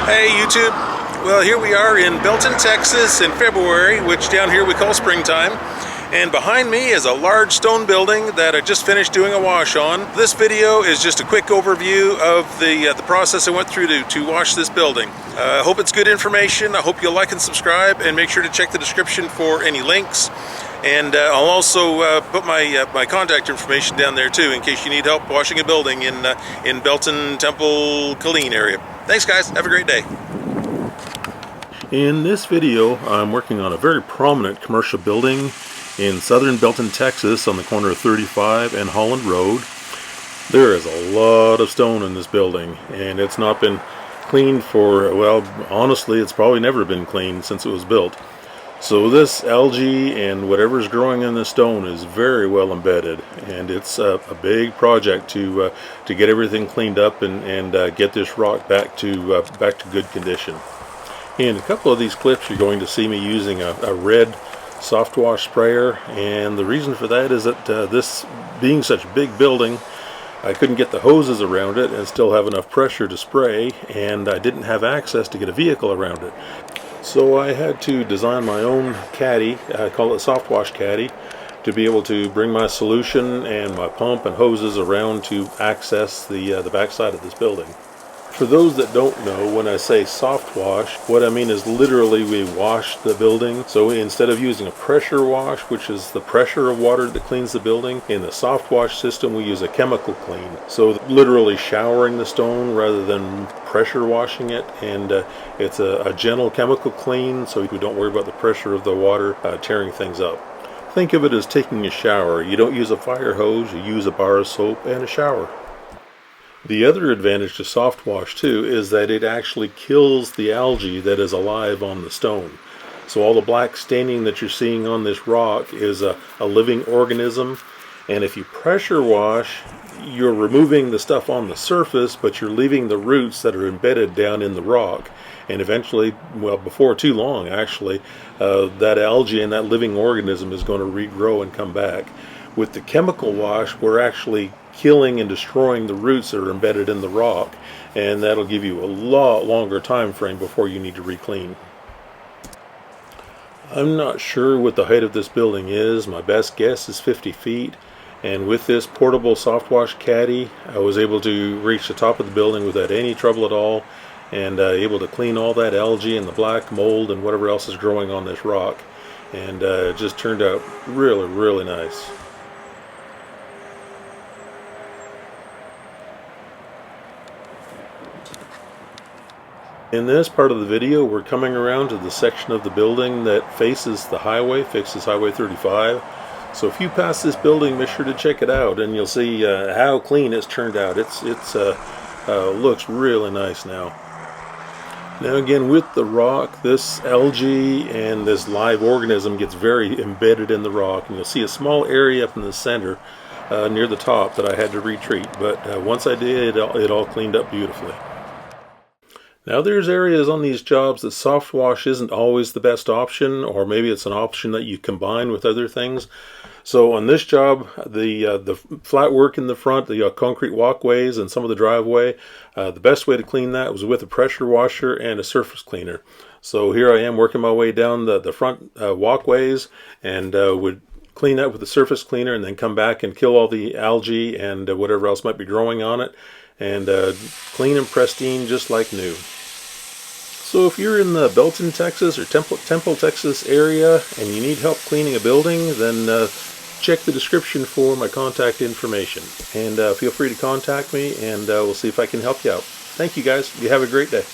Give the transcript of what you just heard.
Hey YouTube, well here we are in Belton, Texas in February, which down here we call springtime. And behind me is a large stone building that I just finished doing a wash on. This video is just a quick overview of the process I went through to wash this building. I hope it's good information. I hope you'll like and subscribe, and make sure to check the description for any links. And I'll also put my contact information down there too, in case you need help washing a building in Belton, Temple, Killeen area. Thanks guys, have a great day. In this video, I'm working on a very prominent commercial building in southern Belton, Texas, on the corner of 35 and Holland Road. There is a lot of stone in this building, and it's not been cleaned for, well, honestly, it's probably never been cleaned since it was built. So this algae and whatever's growing in the stone is very well embedded, and it's a big project to get everything cleaned up and get this rock back to good condition. In a couple of these clips, you're going to see me using a red soft wash sprayer, and the reason for that is that this being such a big building, I couldn't get the hoses around it and still have enough pressure to spray, and I didn't have access to get a vehicle around it. So I had to design my own caddy, I call it Softwash caddy, to be able to bring my solution and my pump and hoses around to access the backside of this building. For those that don't know, when I say soft wash, what I mean is literally we wash the building. So instead of using a pressure wash, which is the pressure of water that cleans the building, in the soft wash system we use a chemical clean. So literally showering the stone rather than pressure washing it, and it's a gentle chemical clean, so you don't worry about the pressure of the water tearing things up. Think of it as taking a shower. You don't use a fire hose, you use a bar of soap and a shower. The other advantage to soft wash too is that it actually kills the algae that is alive on the stone. So all the black staining that you're seeing on this rock is a living organism, and if you pressure wash, you're removing the stuff on the surface, but you're leaving the roots that are embedded down in the rock. And eventually, well, before too long actually, that algae and that living organism is going to regrow and come back. With the chemical wash, we're actually killing and destroying the roots that are embedded in the rock, and that'll give you a lot longer time frame before you need to re-clean. I'm not sure what the height of this building is. My best guess is 50 feet, and with this portable soft wash caddy I was able to reach the top of the building without any trouble at all, and able to clean all that algae and the black mold and whatever else is growing on this rock, and it just turned out really nice. In this part of the video, we're coming around to the section of the building that faces the highway, faces Highway 35. So if you pass this building, make sure to check it out, and you'll see how clean it's turned out. It looks really nice now. Now again, with the rock, this algae and this live organism gets very embedded in the rock, and you'll see a small area up in the center near the top that I had to retreat. But once I did, it all cleaned up beautifully. Now there's areas on these jobs that soft wash isn't always the best option, or maybe it's an option that you combine with other things. So on this job, the flat work in the front, the concrete walkways and some of the driveway, the best way to clean that was with a pressure washer and a surface cleaner. So here I am working my way down the front walkways, and would clean that with the surface cleaner and then come back and kill all the algae and whatever else might be growing on it, and clean and pristine just like new. So if you're in the Belton, Texas or Temple, Texas area and you need help cleaning a building, then check the description for my contact information, and feel free to contact me, and we'll see if I can help you out. Thank you guys. You have a great day.